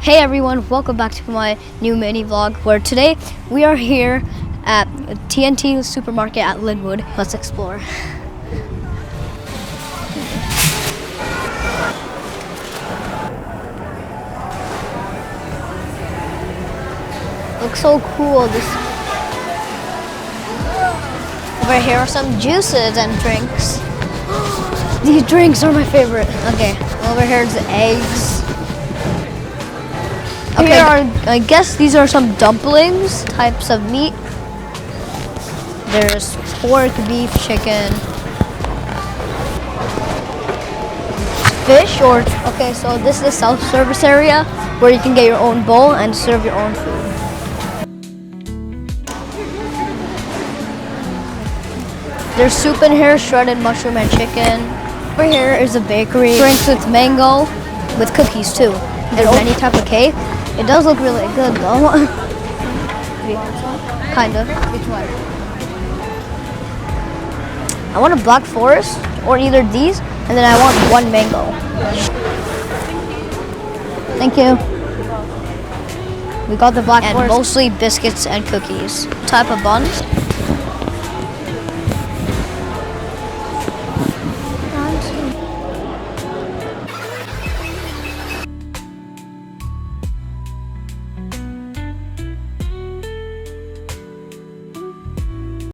Hey everyone, welcome back to my new mini vlog where today we are here at T&T Supermarket at Lynnwood. Let's explore. Looks so cool. Over here are some juices and drinks. These drinks are my favorite. Okay, over here's the eggs. Okay, here are, I guess these are some dumplings, types of meat. There's pork, beef, chicken, fish, okay, so this is the self-service area where you can get your own bowl and serve your own food. There's soup in here, shredded mushroom and chicken. Over here is a bakery. Drinks with mango, with cookies too. There's any type of cake. It does look really good though. Kind of. Which one? I want a black forest or either these, and then I want one mango. Thank you. We got the black forest. And mostly biscuits and cookies. Type of buns.